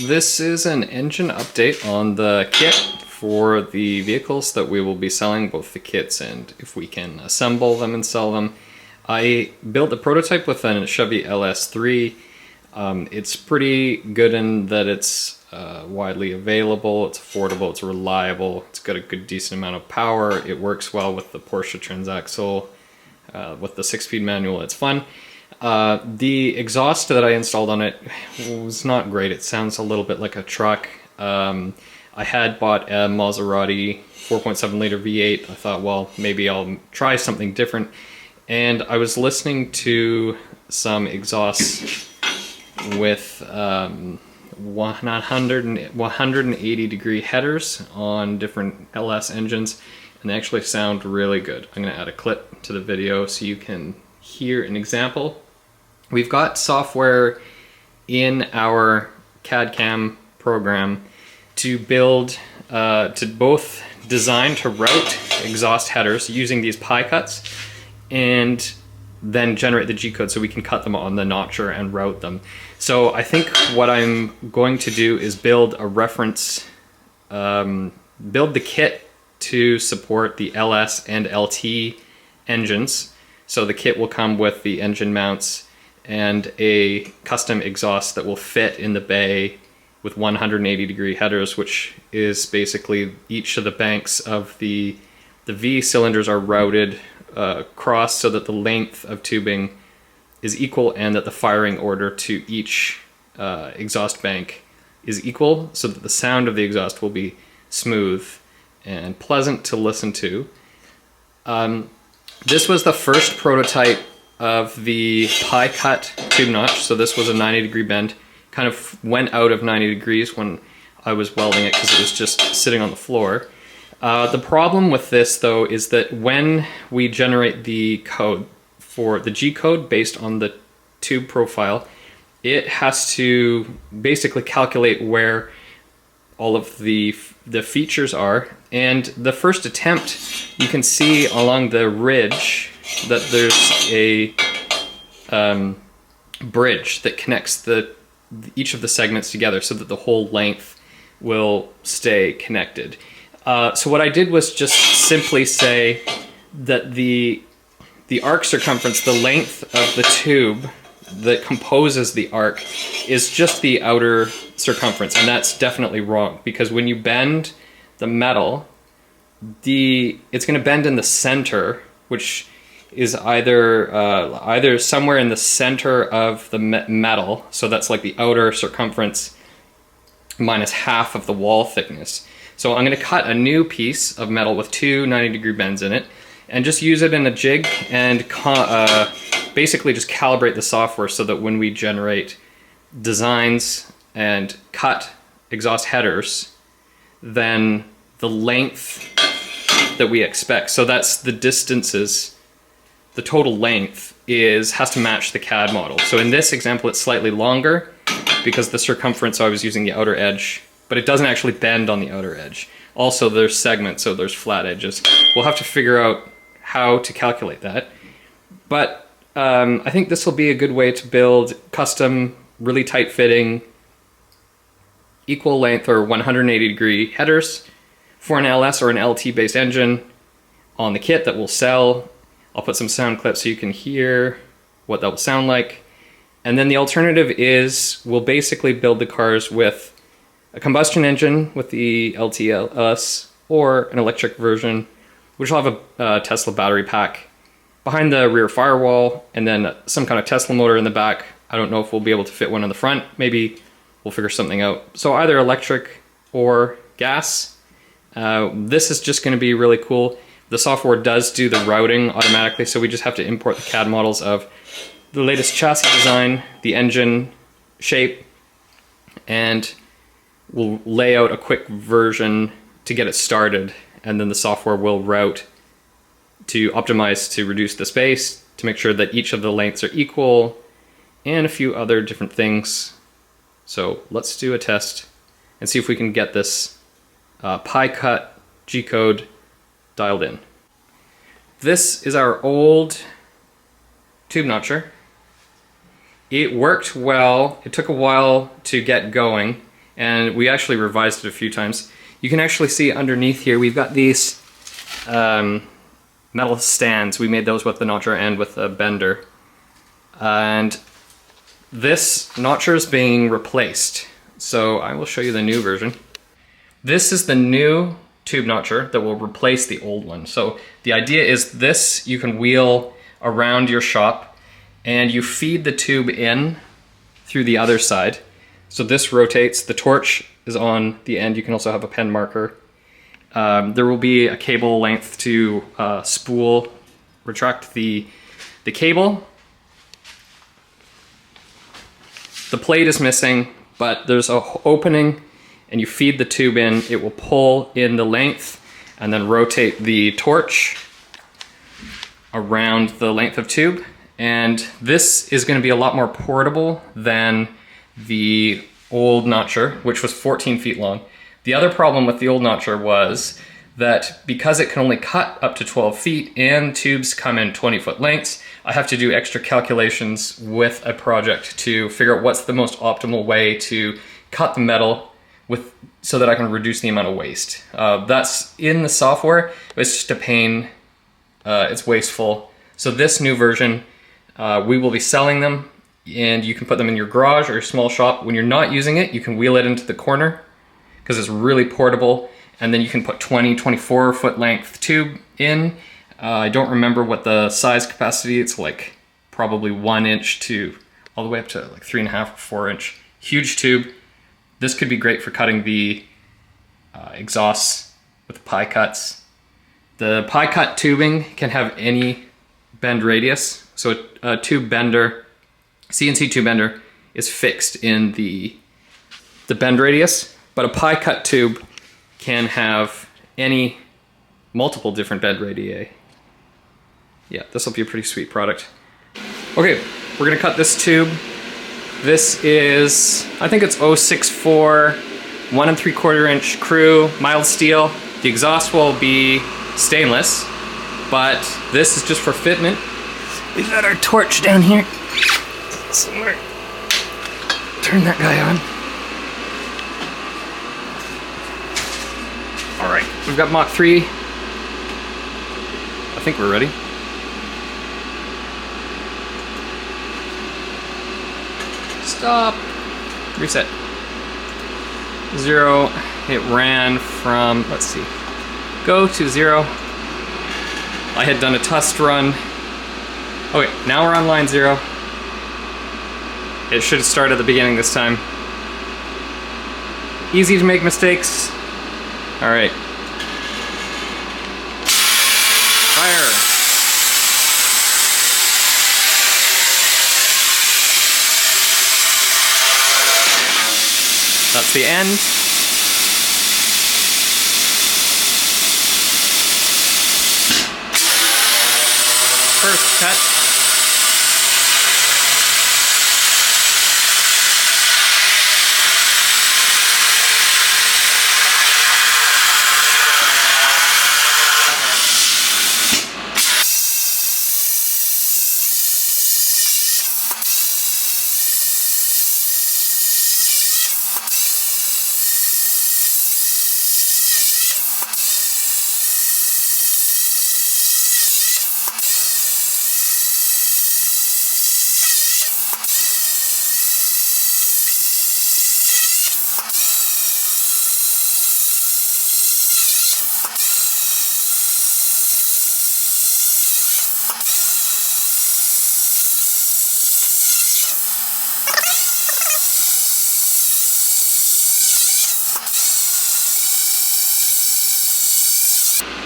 This is an engine update on the kit for the vehicles that we will be selling, both the kits and if we can assemble them and sell them. I built a prototype with a Chevy LS3. It's pretty good in that it's widely available, it's affordable, it's reliable, it's got a good decent amount of power, it works well with the Porsche transaxle, with the 6-speed manual, it's fun. The exhaust that I installed on it was not great. It sounds a little bit like a truck. I had bought a Maserati 4.7 liter V8. I thought, well, maybe I'll try something different. And I was listening to some exhausts with 180 degree headers on different LS engines, and they actually sound really good. I'm going to add a clip to the video so you can hear an example. We've got software in our CAD/CAM program to build, to both design to route exhaust headers using these pie cuts and then generate the G-code so we can cut them on the notcher and route them. So I think what I'm going to do is build a reference, build the kit to support the LS and LT engines. So the kit will come with the engine mounts and a custom exhaust that will fit in the bay with 180 degree headers, which is basically each of the banks of the V cylinders are routed across so that the length of tubing is equal and that the firing order to each exhaust bank is equal, so that the sound of the exhaust will be smooth and pleasant to listen to. This was the first prototype of the pie cut tube notch, so this was a 90 degree bend. Kind of went out of 90 degrees when I was welding it because it was just sitting on the floor. The problem with this though is that when we generate the code for the G code based on the tube profile, it has to basically calculate where all of the features are. And the first attempt, you can see along the ridge that there's a bridge that connects each of the segments together so that the whole length will stay connected. So what I did was just simply say that the arc circumference, the length of the tube that composes the arc, is just the outer circumference, and that's definitely wrong, because when you bend the metal, it's going to bend in the center, which is either somewhere in the center of the metal, so that's like the outer circumference minus half of the wall thickness. So I'm going to cut a new piece of metal with two 90 degree bends in it and just use it in a jig and basically just calibrate the software so that when we generate designs and cut exhaust headers, then the length that we expect, so that's the distances, the total length has to match the CAD model. So in this example it's slightly longer because the circumference, I was using the outer edge, but it doesn't actually bend on the outer edge. Also there's segments, so there's flat edges. We'll have to figure out how to calculate that. But I think this will be a good way to build custom, really tight fitting, equal length or 180 degree headers for an LS or an LT based engine on the kit that we'll sell. I'll put some sound clips so you can hear what that will sound like. And then the alternative is we'll basically build the cars with a combustion engine with the LTLS or an electric version, which will have a Tesla battery pack behind the rear firewall and then some kind of Tesla motor in the back. I don't know if we'll be able to fit one on the front. Maybe we'll figure something out. So either electric or gas. This is just going to be really cool. The software does do the routing automatically, so we just have to import the CAD models of the latest chassis design, the engine shape, and we'll lay out a quick version to get it started, and then the software will route to optimize to reduce the space, to make sure that each of the lengths are equal, and a few other different things. So let's do a test and see if we can get this pie cut G-code dialed in. This is our old tube notcher. It worked well. It took a while to get going, and we actually revised it a few times. You can actually see underneath here, we've got these metal stands. We made those with the notcher and with a bender. And this notcher is being replaced. So I will show you the new version. This is the new tube notcher that will replace the old one. So the idea is this, you can wheel around your shop and you feed the tube in through the other side. So this rotates, the torch is on the end. You can also have a pen marker. There will be a cable length to retract the cable. The plate is missing, but there's an opening and you feed the tube in, it will pull in the length and then rotate the torch around the length of tube. And this is going to be a lot more portable than the old notcher, which was 14 feet long. The other problem with the old notcher was that because it can only cut up to 12 feet and tubes come in 20-foot lengths, I have to do extra calculations with a project to figure out what's the most optimal way to cut the metal so that I can reduce the amount of waste. That's in the software, but it's just a pain. It's wasteful. So this new version, we will be selling them, and you can put them in your garage or your small shop. When you're not using it, you can wheel it into the corner because it's really portable, and then you can put 24-foot length tube in. I don't remember what the size capacity, it's like probably 1 inch to all the way up to like 3.5 or 4 inch. Huge tube. This could be great for cutting the exhausts with pie cuts. The pie cut tubing can have any bend radius. So a tube bender, CNC tube bender, is fixed in the bend radius, but a pie cut tube can have multiple different bend radii. Yeah, this will be a pretty sweet product. Okay, we're gonna cut this tube. This is, I think it's 064, 1 3/4 inch crew, mild steel. The exhaust will be stainless, but this is just for fitment. We've got our torch down here somewhere. Turn that guy on. All right, we've got Mach 3. I think we're ready. Stop. Reset. 0. It ran from, let's see, go to 0. I had done a test run. Okay, now we're on line 0. It should have started at the beginning this time. Easy to make mistakes. All right. Fire. That's the end. First cut.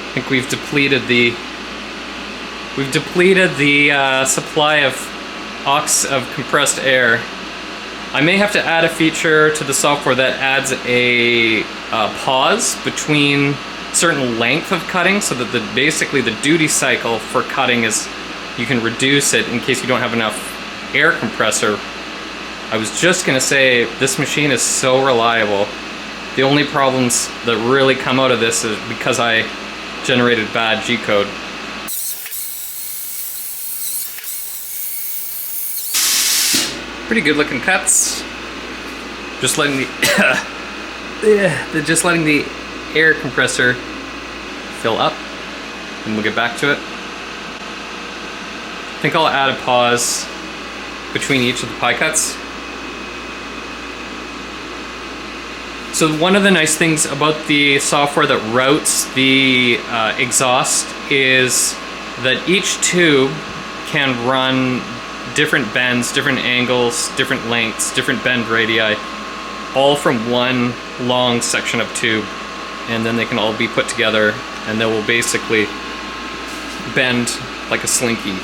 I think we've depleted the supply of compressed air. I may have to add a feature to the software that adds a pause between certain length of cutting, so that basically the duty cycle for cutting is, you can reduce it in case you don't have enough air compressor. I was just gonna say, this machine is so reliable. The only problems that really come out of this is because I generated bad G-code. Pretty good looking cuts. Just letting the just letting the air compressor fill up, and we'll get back to it. I think I'll add a pause between each of the pie cuts. So one of the nice things about the software that routes the exhaust is that each tube can run different bends, different angles, different lengths, different bend radii, all from one long section of tube. And then they can all be put together and they will basically bend like a slinky.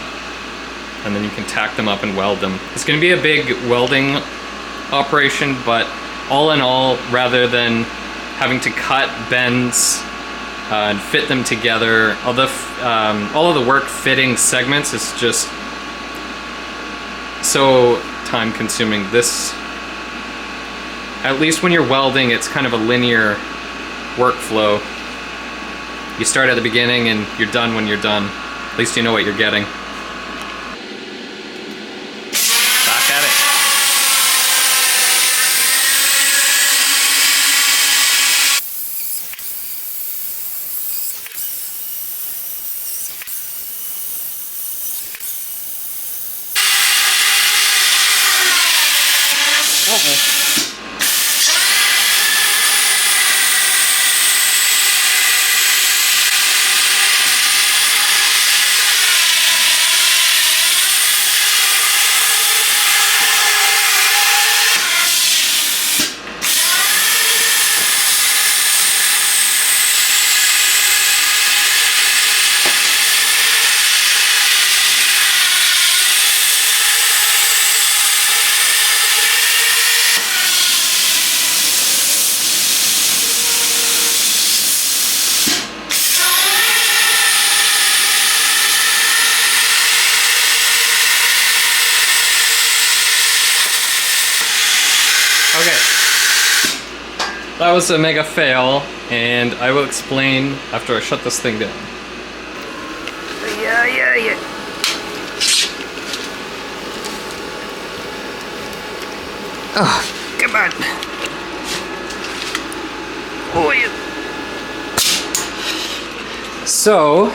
And then you can tack them up and weld them. It's going to be a big welding operation, but all in all, rather than having to cut bends and fit them together, all of the work fitting segments is just so time consuming. This, at least when you're welding, it's kind of a linear workflow. You start at the beginning and you're done when you're done. At least you know what you're getting. Back at it. Okay, that was a mega fail, and I will explain after I shut this thing down. Yeah. Oh, come on. Oh, yeah. So,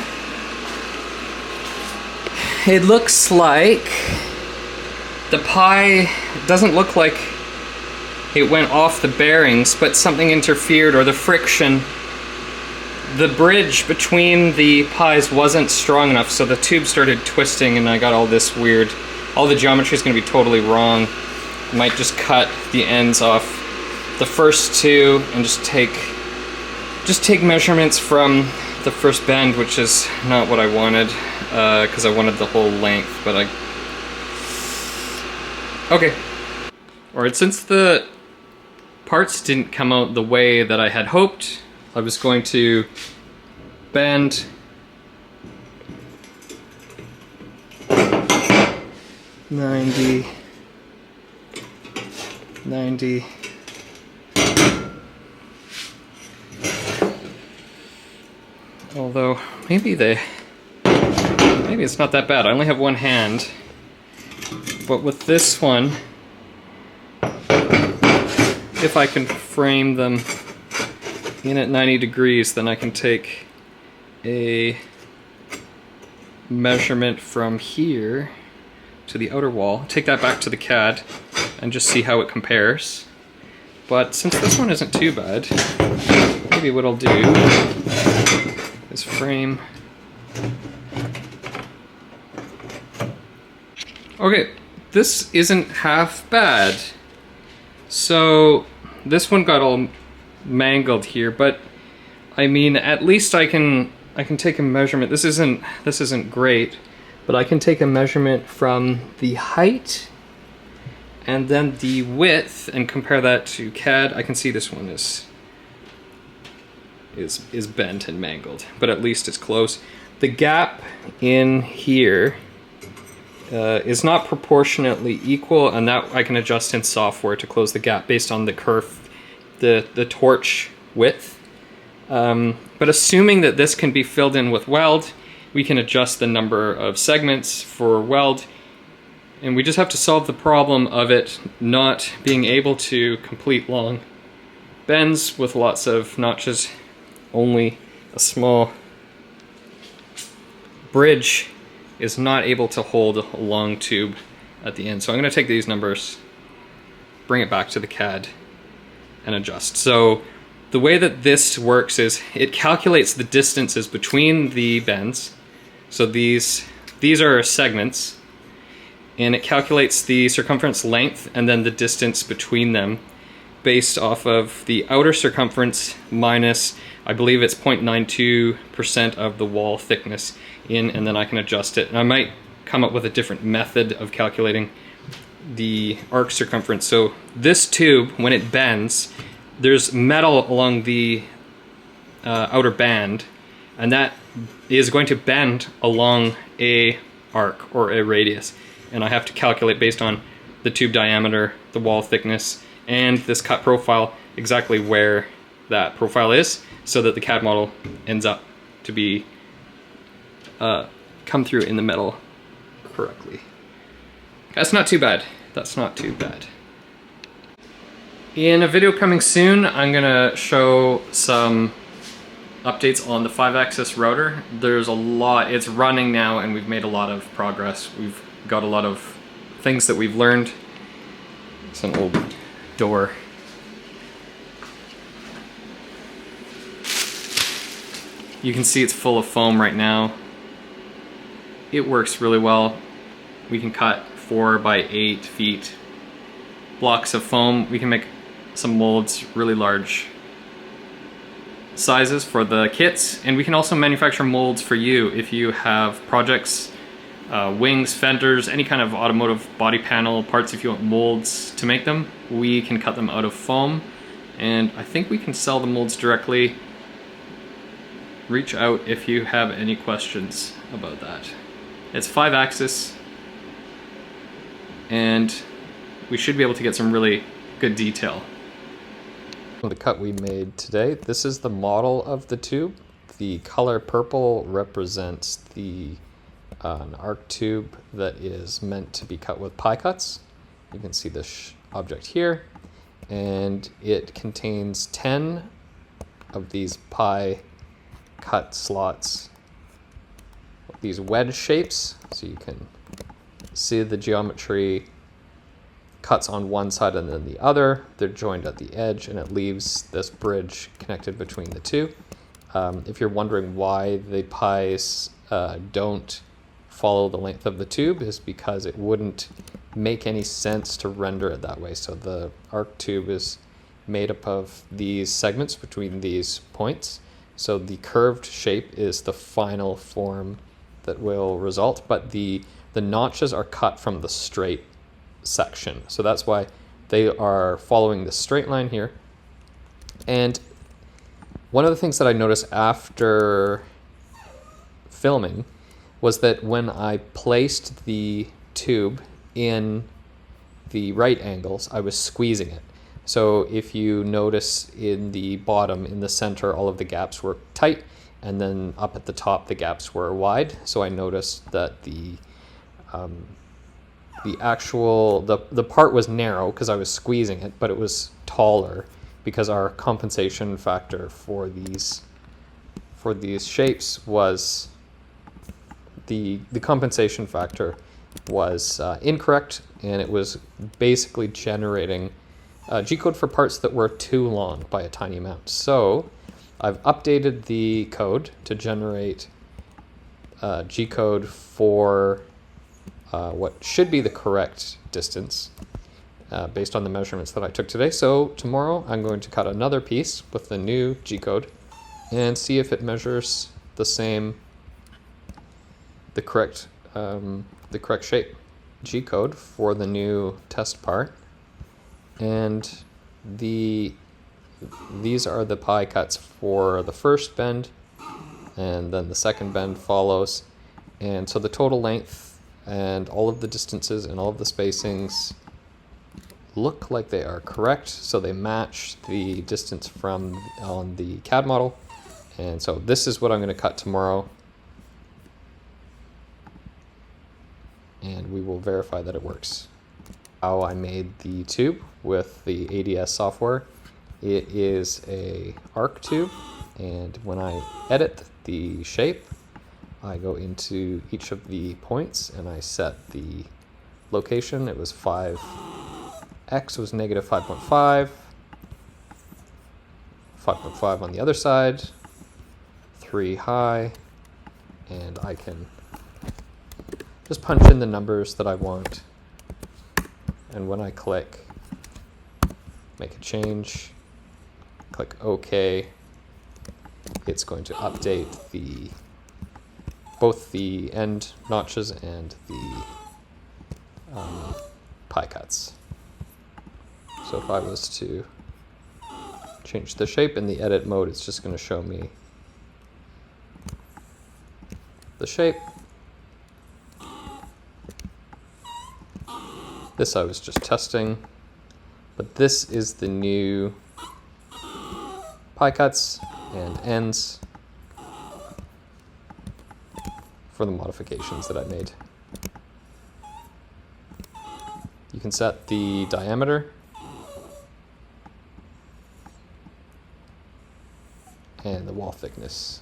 it looks like the pie doesn't look like it went off the bearings, but something interfered, or the friction. The bridge between the pies wasn't strong enough, so the tube started twisting and I got all this weird, all the geometry is going to be totally wrong. I might just cut the ends off the first two and just take measurements from the first bend, which is not what I wanted, because I wanted the whole length, but okay. Alright, since the parts didn't come out the way that I had hoped, I was going to bend 90, although maybe it's not that bad. I only have one hand, but with this one, if I can frame them in at 90 degrees, then I can take a measurement from here to the outer wall, take that back to the CAD, and just see how it compares. But since this one isn't too bad, maybe what I'll do is frame. Okay, this isn't half bad. So this one got all mangled here, but I mean, at least I can take a measurement. This isn't great, but I can take a measurement from the height and then the width and compare that to CAD. I can see this one is bent and mangled, but at least it's close. The gap in here is not proportionately equal, and that I can adjust in software to close the gap based on the curve, the torch width. But assuming that this can be filled in with weld, we can adjust the number of segments for weld, and we just have to solve the problem of it not being able to complete long bends with lots of notches. Only a small bridge is not able to hold a long tube at the end. So I'm going to take these numbers, bring it back to the CAD, and adjust. So the way that this works is it calculates the distances between the bends. So these are segments, and it calculates the circumference length and then the distance between them based off of the outer circumference minus, I believe it's 0.92% of the wall thickness in, and then I can adjust it. And I might come up with a different method of calculating the arc circumference. So this tube, when it bends, there's metal along the outer band, and that is going to bend along a arc or a radius. And I have to calculate based on the tube diameter, the wall thickness, and this cut profile exactly where that profile is, so that the CAD model ends up to be come through in the metal correctly. That's not too bad. That's not too bad. In a video coming soon, I'm gonna show some updates on the 5-axis router. There's a lot, it's running now, and we've made a lot of progress. We've got a lot of things that we've learned. It's an old door. You can see it's full of foam right now. It works really well. We can cut 4 by 8 feet blocks of foam. We can make some molds, really large sizes for the kits, and we can also manufacture molds for you if you have projects, wings, fenders, any kind of automotive body panel parts. If you want molds to make them, we can cut them out of foam, and I think we can sell the molds directly. Reach out if you have any questions about that. It's 5-axis, and we should be able to get some really good detail. The cut we made today, this is the model of the tube. The color purple represents an arc tube that is meant to be cut with pie cuts. You can see this object here, and it contains 10 of these pie cut slots, these wedge shapes, so you can see the geometry. Cuts on one side and then the other. They're joined at the edge, and it leaves this bridge connected between the two. If you're wondering why the pies don't follow the length of the tube, is because it wouldn't make any sense to render it that way. So the arc tube is made up of these segments between these points. So the curved shape is the final form that will result, but the notches are cut from the straight section. So that's why they are following the straight line here. And one of the things that I noticed after filming was that when I placed the tube in the right angles, I was squeezing it. So if you notice in the bottom, in the center, all of the gaps were tight, and then up at the top, the gaps were wide. So I noticed that the part was narrow because I was squeezing it, but it was taller because our compensation factor for these shapes was the compensation factor was incorrect, and it was basically generating G-code for parts that were too long by a tiny amount. So I've updated the code to generate G-code for what should be the correct distance based on the measurements that I took today. So tomorrow I'm going to cut another piece with the new G-code and see if it measures the correct shape. G-code for the new test part, and these are the pie cuts for the first bend, and then the second bend follows, and so the total length and all of the distances and all of the spacings look like they are correct, so they match the distance from on the CAD model. And so this is what I'm going to cut tomorrow, and we will verify that it works. How I made the tube with the ADS software. It is a arc tube, and when I edit the shape, I go into each of the points and I set the location. It was 5, x was negative 5.5, 5.5 on the other side, 3 high, and I can just punch in the numbers that I want. And when I click make a change, click OK, it's going to update both the end notches and the pie cuts. So if I was to change the shape in the edit mode, it's just going to show me the shape. This I was just testing, but this is the new pie cuts and ends for the modifications that I made. You can set the diameter and the wall thickness.